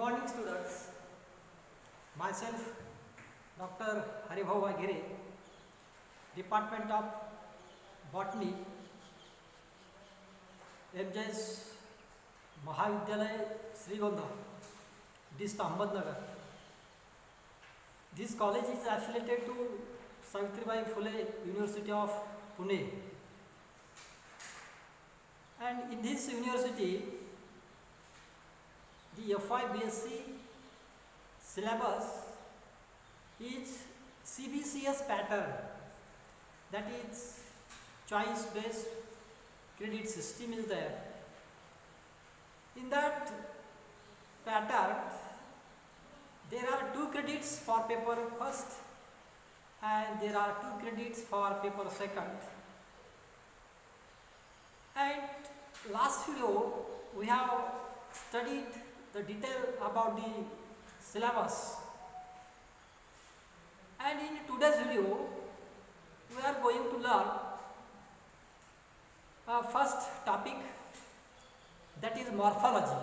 morning, students. Myself, Dr. Haribhau Vagire, Department of Botany, MJS Mahavidyalaya Srigonda, Dist Ahmednagar. This college is affiliated to Savitribai Phule University of Pune. And in this university, the FY BSc syllabus is CBCS pattern, that is choice based credit system is there. In that pattern, there are 2 credits for paper first and there are 2 credits for paper second. And last video we have studied the detail about the syllabus, and in today's video we are going to learn first topic, that is morphology.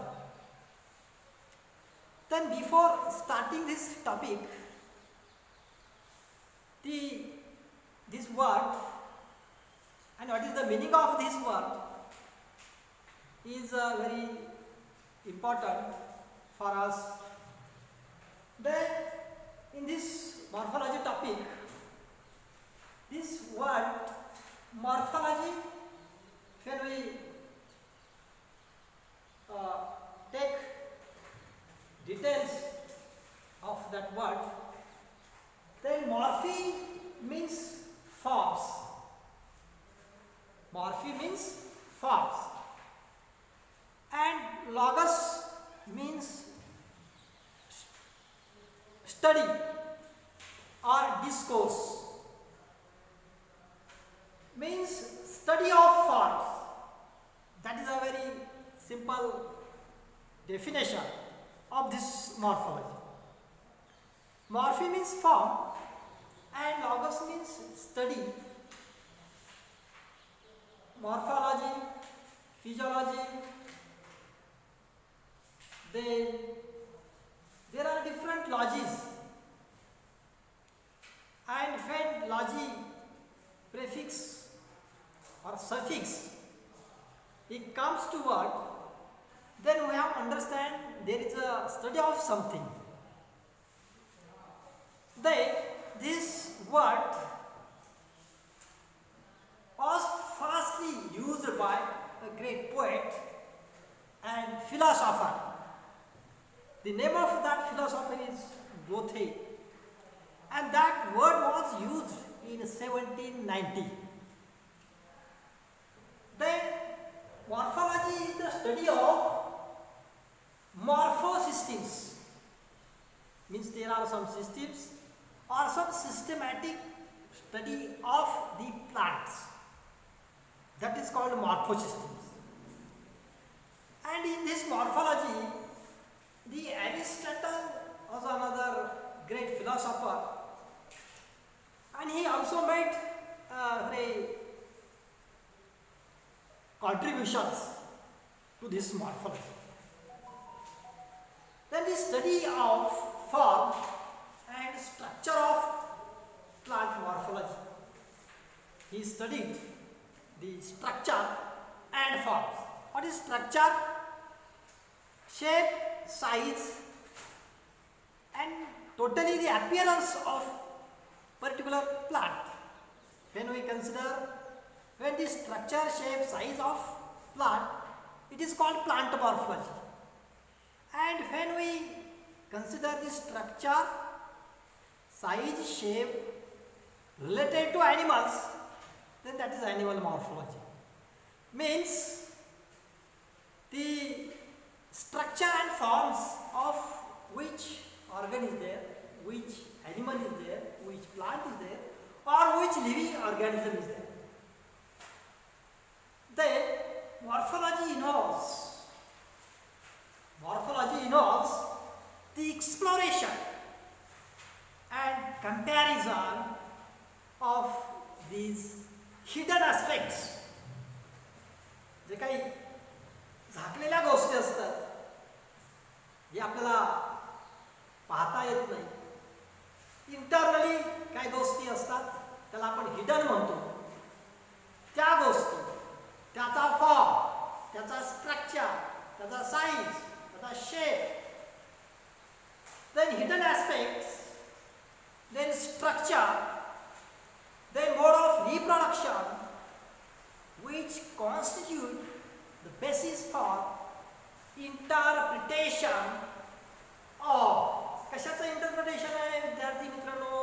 Then before starting this topic, this word and what is the meaning of this word is very important for us. Then in this morphology topic, this word morphology, when we take details of that word, then morphe means forms. Morphe means forms. And logos means study or discourse, means study of forms. That is a very simple definition of this morphology. Morphe means form and logos means study. Morphology, physiology, there are different logies, and when logy prefix or suffix it comes to word, then we have to understand there is a study of something. Then this word was firstly used by a great poet and philosopher. The name of that philosopher is Goethe, and that word was used in 1790. Then morphology is the study of morphosystems, means there are some systems or some systematic study of the plants, that is called morphosystems. And in this morphology, the Aristotle was another great philosopher, and he also made very contributions to this morphology. Then the study of form and structure of plant morphology. He studied the structure and forms. What is structure? Shape, size, and totally the appearance of particular plant. When we consider when the structure, shape, size of plant, it is called plant morphology. And when we consider the structure, size, shape related to animals, then that is animal morphology. Means the structure and forms of which organ is there, which animal is there, which plant is there, or which living organism is there. Then morphology involves the exploration and comparison of these hidden aspects, जे काही झाकलेल्या गोष्टी असतात हे आपल्याला पाहता येत नाही. Internally काही गोष्टी असतात, त्याला आपण हिडन म्हणतो. त्या गोष्टी, त्याचा फॉर्म, त्याचा स्ट्रक्चर, त्याचा साईज, त्याचा shape, then hidden aspects, then structure, then mode of reproduction, which constitute the basis for interpretation of. कशाचं इंटरप्रिटेशन आहे विद्यार्थी मित्रांनो?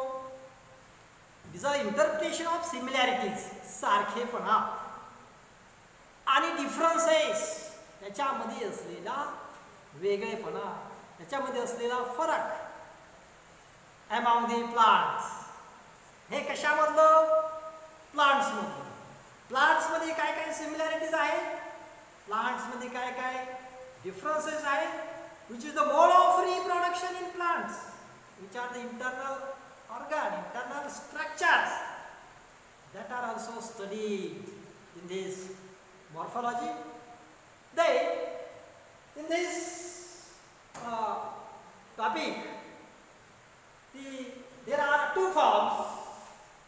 It is a interpretation of similarities, सारखेपणा, आणि डिफरन्सेस, त्याच्यामध्ये असलेला वेगळेपणा, त्याच्यामध्ये असलेला फरक. अमॉंग दी प्लांट्स, हे कशामधलं? प्लांट्समधलं. प्लांट्समध्ये काय काय सिमिलॅरिटीज आहेत, प्लांट्समध्ये काय काय डिफरन्सेस आहेत. Which is the mode of reproduction in plants? Which are the internal organ, internal structures that are also studied in this morphology. Then, in this topic, there are two forms,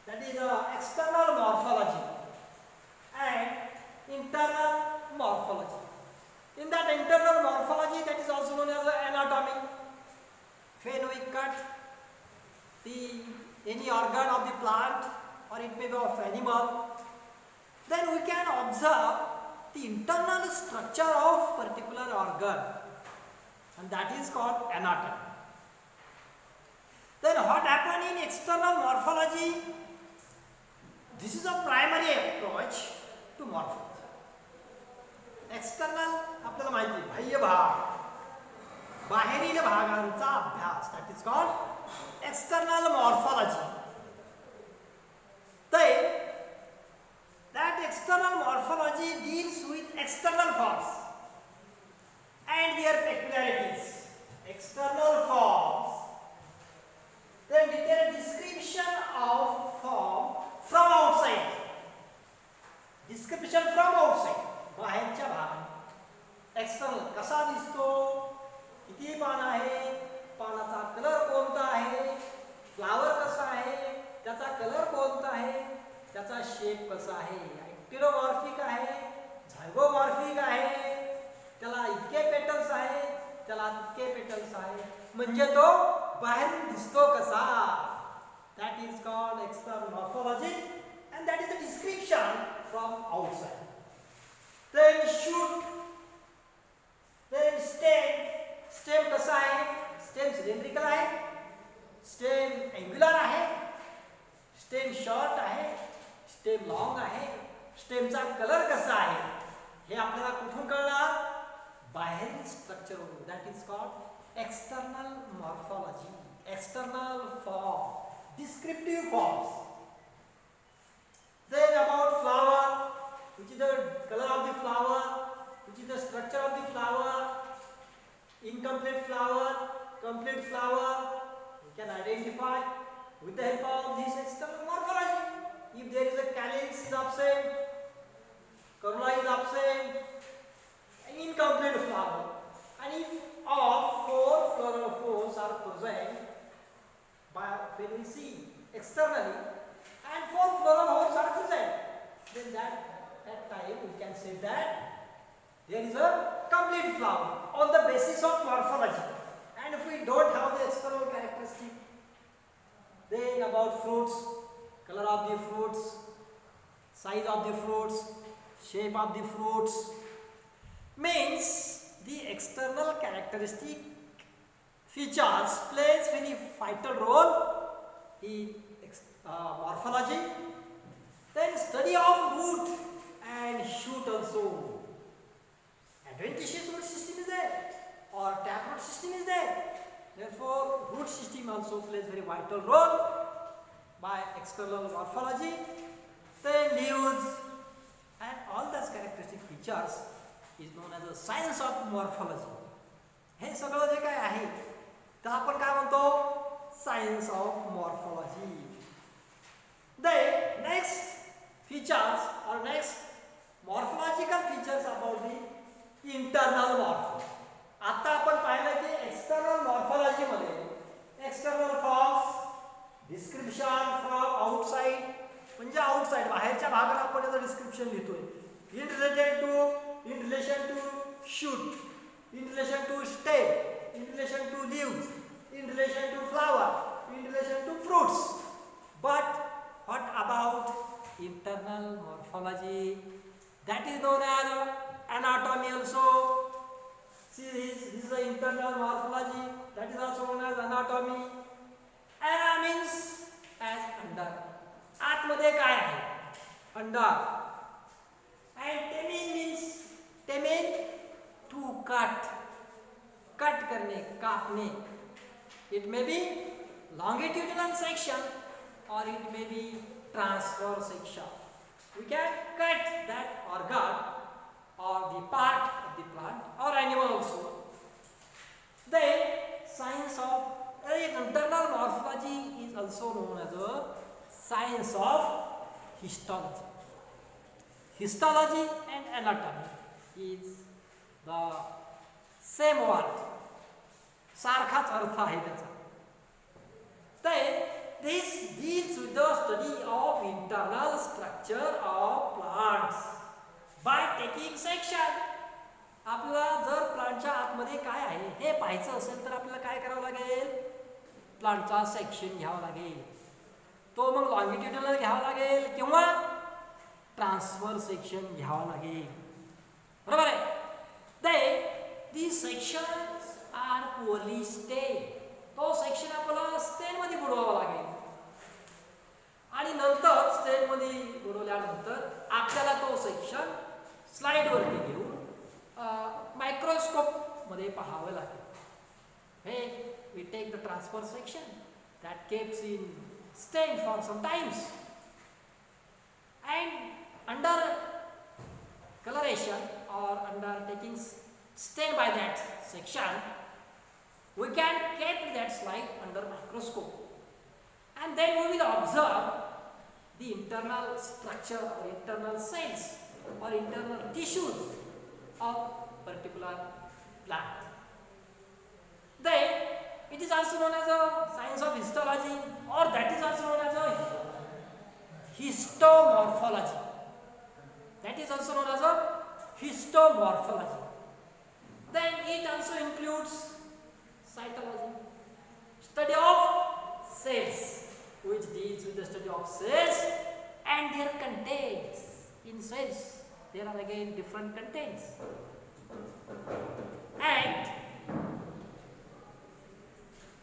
that is external morphology and internal morphology. In that internal morphology, that is also known as anatomy. When we cut any organ of the plant, or it may be of animal, then we can observe the internal structure of particular organ, and that is called anatomy. Then what happens in external morphology? This is a primary approach to morphology. External आपल्याला माहिती, बाह्य भाग, बाहेरील भागांचा अभ्यास, that is called external morphology. That external morphology deals with external forms and their peculiarities. External forms, then detailed description of form from outside. Description from outside, बाहेरच्या भागात. External कसा दिसतो, किती पान आहे, पानाचा कलर कोणता आहे, फ्लावर कसा आहे, त्याचा कलर कोणता आहे, त्याचा शेप कसा आहे, एक्टिनोमॉर्फिक आहे, झायगोमॉर्फिक आहे, त्याला इतके पेटल्स आहेत, त्याला इतके पेटल्स आहेत, म्हणजे तो बाहेरून दिसतो कसा. That is called external morphology, and that is the description from outside. Then shoot, then stem कसा आहे, stem cylindrical आहे, stem angular आहे, stem short आहे, stem long आहे, stemचा कलर कसा आहे, हे आपल्याला कुठून कळणार, बाहेरील structure. That is called external morphology. External form, descriptive forms. Then about flower, which is the color of the flower, which is the structure of the flower, incomplete flower, complete flower, we can identify with the help of this external morphology. If there is a calyx is absent, corolla is absent, an incomplete flower, and if all four floral folds are present, by when we see externally, and four floral holes are present, then at time we can say that there is a complete flower on the basis of morphology. And if we don't have the external characteristic, then about fruits, color of the fruits, size of the fruits, shape of the fruits, means the external characteristic features plays very vital role in morphology. Then study of root and shoot also. Adventitious root system is there, or taproot system is there. Therefore, root system also plays very vital role by external morphology. Then leaves and all those characteristic features is known as the science of morphology. हे सगळं जे काय आहे तर आपण काय म्हणतो, science of morphology. Then next features or next morphological features about the internal morphology. आता आपण पाहिलं की relation to stem, in relation to leaves, in relation to flower, in relation to fruits. But what about internal morphology? That is known as anatomy also. See, this is the internal morphology. That is also known as anatomy. Ana means as under. आतमध्ये काय आहे? Under. And temin means temin to cut. Cut करने, काटने. It may be longitudinal section or it may be transverse section. We can cut that organ or the part of the plant or animal also. Then science of internal morphology is also known as a science of histology. Histology and anatomy is the same word. सारखाच अर्थ आहे त्याचा. This deals with the study of internal structure of plants by taking section. आपल्याला जर प्लांटच्या आतमध्ये काय आहे हे पाहायचं असेल तर आपल्याला काय करावं लागेल? प्लांटचा सेक्शन घ्यावा लागेल. तो मग लॉन्गिट्युडिनल घ्यावा लागेल किंवा ट्रान्सफर सेक्शन घ्यावा लागेल. बरोबर आहे? these sections are poorly stained. तो सेक्शन आपल्याला स्टेन मध्ये बुडवावा लागेल आणि नंतर स्टेन मध्ये बुडवल्यानंतर आपल्याला तो सेक्शन स्लाइड वरती घेऊन मायक्रोस्कोप मध्ये पाहावे लागेल. हे we take the transfer section that keeps in stain for some times and under coloration or under taking stain by that section we can keep that slide under microscope and then we will observe the internal structure or internal cells or internal tissues of particular plant. Then it is also known as a science of histology or that is also known as a histomorphology. That is also known as a histomorphology. Then it also includes cytology, study of cells, which deals with the study of cells and their contents. In cells, there are again different contents. And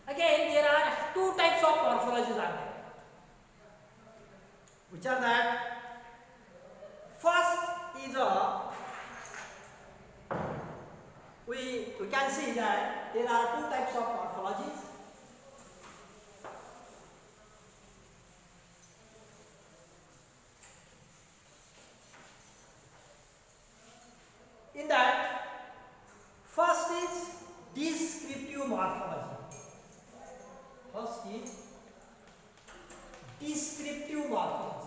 again, there are two types of morphologies are there. Which are that? First is we can see that there are two types of morphologies. In that, first is descriptive morphology. First is descriptive morphology.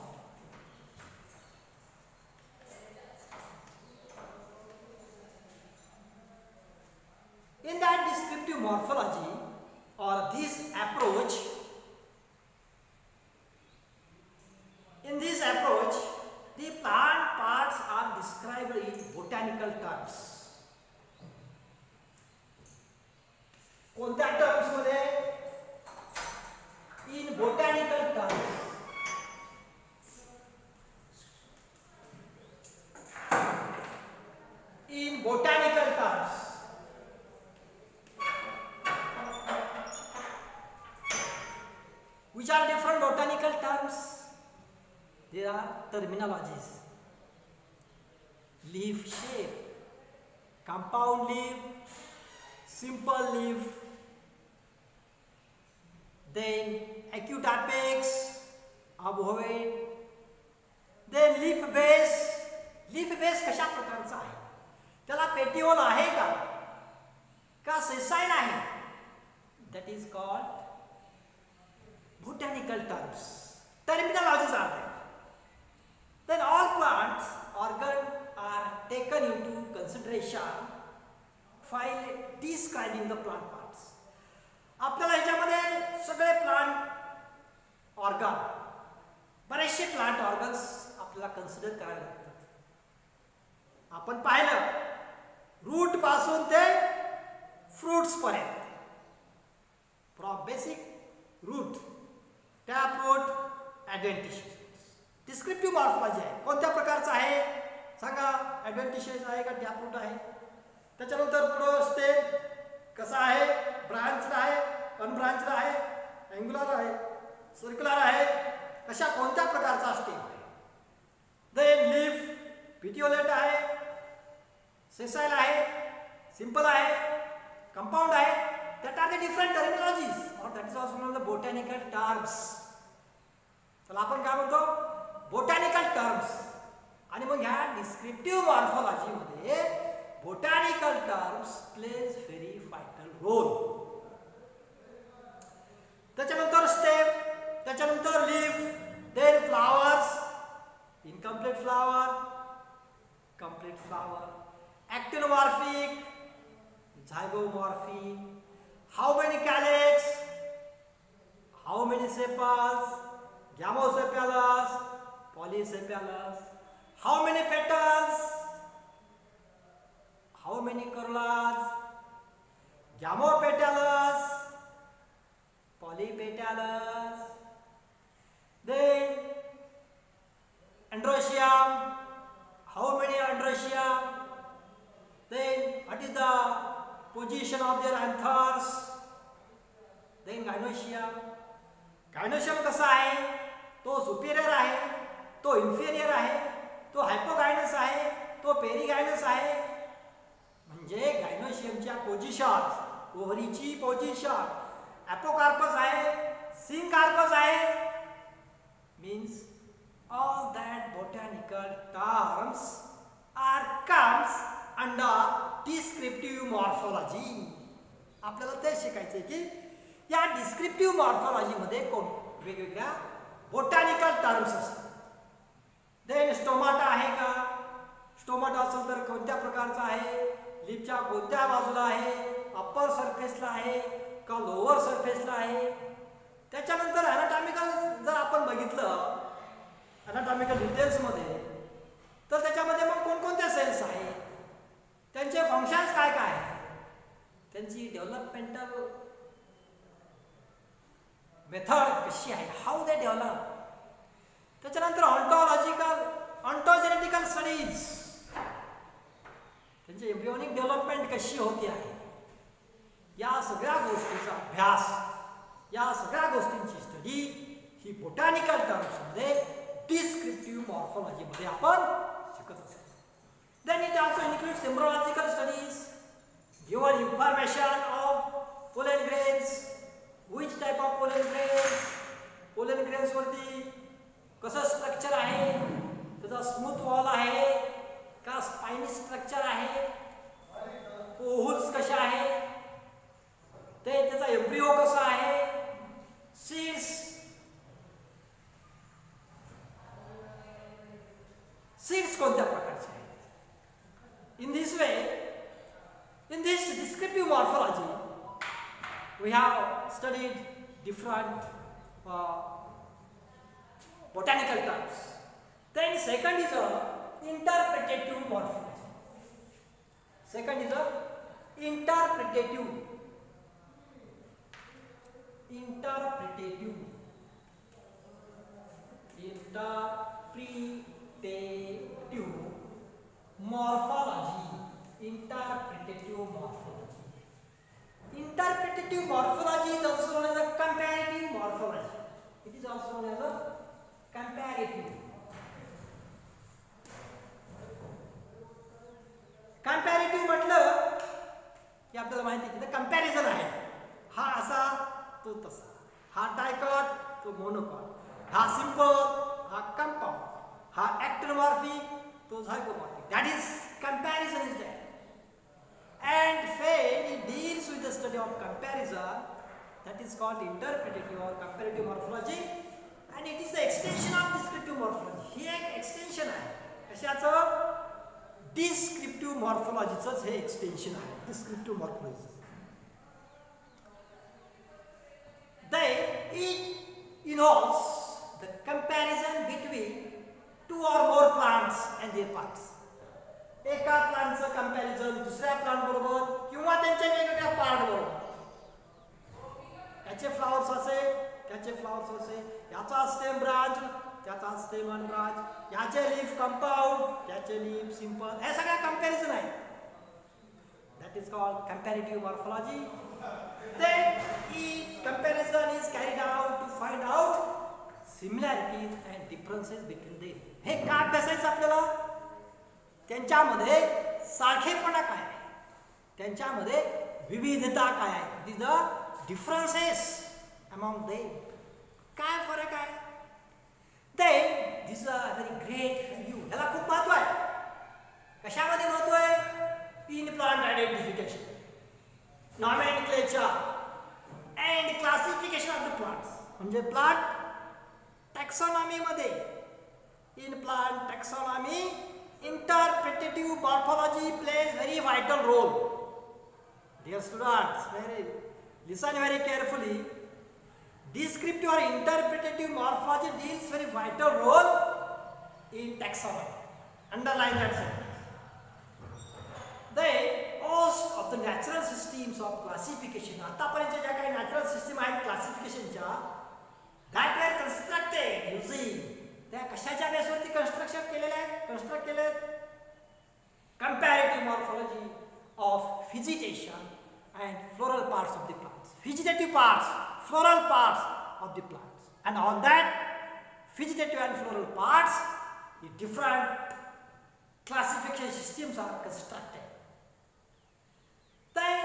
In that descriptive morphology or this approach, in this approach, the plant parts are described in botanical terms. कोणत्या terms मध्ये? In botanical terms. In botanical terms. Which are different botanical terms? There are terminologies. Leaf shape, compound leaf, simple leaf, then acute apex, obovoid, then leaf base. Leaf base कशा प्रकारचा आहे? त्याला petiole आहे का सेसाइन आहे? That is called botanical terms. Terminologies are there. Then all plants organs are taken into consideration while describing the plant parts. आपल्याला ह्याच्यामध्ये सगळे प्लांट ऑर्गन, बरेचसे प्लांट ऑर्गन्स आपल्याला कन्सिडर करावे लागतात. आपण पाहिलं रूट पासून ते फ्रुट्स पर्यंत, from basic root, tap root, adventitious. Descriptive morphology आहे. कोणत्या प्रकारचं आहे सांगा? ॲडव्हेंटिशियस आहे का टॅप रूट आहे? त्याच्यानंतर पुढं स्टेम कसा आहे? ब्रांच्ड आहे, अनब्रांच्ड आहे, अँग्युलर आहे, सर्क्युलर आहे, कशा कोणत्या प्रकारचा स्टेम आहे. देन लीफ पिटिओलेट आहे, सेसाइल आहे, सिंपल आहे, कंपाऊंड आहे. That are the different terminologies or that is also known the botanical terms. चला आपण काय म्हणतो? Botanical terms. आणि मग ह्या डिस्क्रिप्टिव्ह मॉर्फॉलॉजीमध्ये botanical terms plays very vital role. त्याच्यानंतर स्टेम, त्याच्यानंतर leaf, then flowers, incomplete flower, complete flower, actinomorphic, zygomorphic, how many calyx, how many sepals, gamosepalous, polysepalous, how many petals, how many corollas, gamopetalous, polypetalous, then androecium, how many androecium, then what is the position of their anthers, then gynoecium. gynoecium कसा आहे? तो Superior आहे, तो inferior आहे, तो हायपोगायनस आहे, तो पेरिगायनस आहे. म्हणजे गायनोशियमच्या पोझिशन, ओव्हरीची पोझिशन, एपोकार्पस आहे, सिंकार्पस आहे, means all that botanical terms are comes under descriptive morphology. आपल्याला ते शिकायचे की या डिस्क्रिप्टिव्ह मॉर्फॉलॉजी मध्ये कोण वेगवेगळ्या बोटॅनिकल टर्म्स असतात. देन स्टोमाटा आहे का? स्टोमाटा असेल तर कोणत्या प्रकारचा आहे? लीफच्या कोणत्या बाजूला आहे? अप्पर सरफेसला आहे का लोअर सरफेसला आहे? त्याच्यानंतर ॲनाटॉमिकल जर आपण बघितलं ॲनाटॉमिकल डिटेल्समध्ये तर त्याच्यामध्ये मग कोणकोणत्या सेल्स आहेत, त्यांचे फंक्शन्स काय काय आहेत, त्यांची डेव्हलपमेंटल मेथड कशी आहे, हाऊ दे डेव्हलप. त्याच्यानंतर ऑन्टॉलॉजिकल, ऑन्टोजेनेटिकल स्टडीज, त्यांची एम्ब्रियोनिक डेव्हलपमेंट कशी होती आहे, या सगळ्या गोष्टींचा अभ्यास, या सगळ्या गोष्टींची स्टडी ही बोटॅनिकल टर्म्समध्ये डिस्क्रिप्टिव्ह मॉर्फॉलॉजीमध्ये आपण शिकत असतो. Then it also includes embryological studies, given information of pollen grains, which type of pollen grains, pollen grains वरती कसं स्ट्रक्चर आहे, त्याचा स्मूथ वॉल आहे का स्पाइनी स्ट्रक्चर आहे, ओहुल्स कशा आहे, ते त्याचा एम्ब्रिओ कसा आहे, सीड्स, सीड्स कोणत्या प्रकारचे आहेत. In this way, in this descriptive morphology we have studied different botanical terms. Then second is a interpretative morphology. Second is a interpretative morphology. Interpretative morphology. Interpretative morphology is also known as a comparative morphology. It is also known as a comparative. Comparative म्हटलं की आपल्याला माहिती आहे की comparison आहे. हा असा तो तसा, हा डायकॉट तो मोनोकॉट, हा सिंपल हा कंपाउंड, हा ॲक्टिनोमॉर्फिक तो झायगोमॉर्फिक. That is comparison is there. And when it deals with the study of comparison, that is called interpretative or comparative morphology, and it is the extension of descriptive morphology. ही एक extension आहे. कशाचं? Descriptive मॉर्फॉलॉजीचंच हे extension आहे. Descriptive morphology it involves the comparison between two or more plants and their parts. एका प्लांटचं comparison दुसऱ्या plant बरोबर किंवा त्यांच्या वेगवेगळ्या पार्ट याचा स्टेम ब्रांच, त्याचा स्टेम अनब्रांच, याचे लीफ कंपाऊंड, त्याचे लीफ सिंपल, हे सगळं कंपॅरिझन आहे. That is called comparative morphology. Then each comparison is carried out to find out similarities and differences between them. हे का अभ्यासायचं आपल्याला? त्यांच्यामध्ये सारखेपणा काय आहे, त्यांच्यामध्ये विविधता काय आहे, it is the differences among them. काय फरक आहे? Then this a very great value. ह्याला खूप महत्व आहे. कशामध्ये महत्व आहे? In plant identification, nomenclature and classification of the plants. म्हणजे प्लांट टॅक्सॉनॉमी मध्ये, in plant taxonomy interpretative morphology plays very vital role. Dear students, listen very carefully. Descriptive or interpretative morphology deals very vital role in taxonomy. Underline that sentence. The most of the natural systems of classification, आतापर्यंत ज्या काही natural system आहेत क्लासिफिकेशनच्या, that were constructed using, त्या कशाच्या बेसवरती construct केलेले आहेत? Comparative morphology of vegetation and floral parts of the plants. Vegetative parts, floral parts of the plants, and on that vegetative and floral parts, the different classification systems are constructed. Then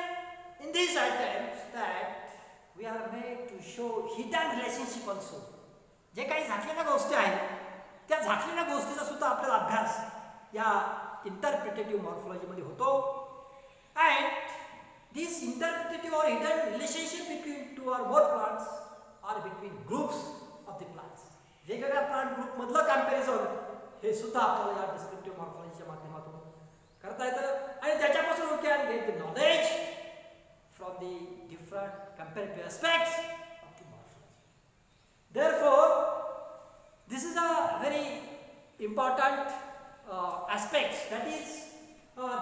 in these items that we are made to show hidden relationship also. जे काही झाकलेल्या गोष्टी आहेत त्या झाकलेल्या गोष्टीचा सुद्धा आपल्याला अभ्यास या इंटरप्रिटेटिव्ह मॉर्फॉलॉजीमध्ये होतो. अँड दिस इंटरप्रिटेटिव्ह और hidden relationship between two or more plants or between groups of the plants. वेगवेगळ्या प्लांट ग्रुपमधलं कॅम्पॅरिझन हे सुद्धा आपल्याला या डिस्क्रिप्टिव्ह मॉर्फॉलॉजीच्या माध्यमातून करता येतं. आणि त्याच्यापासून we can get the knowledge from the different comparative aspects of the morphology. Therefore, this is a very important aspect. That is,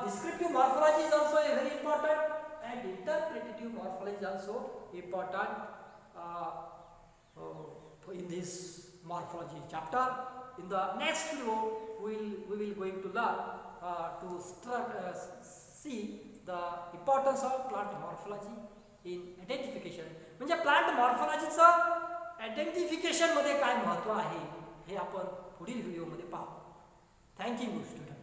descriptive morphology is also a very important, and interpretative morphology is also important in this morphology chapter. In the next video, we will going to learn to see the importance of plant morphology in identification. म्हणजे plant मॉर्फॉलॉजीचं identification मध्ये काय महत्व आहे हे आपण पुढील व्हिडिओमध्ये पाहू. Thank you student.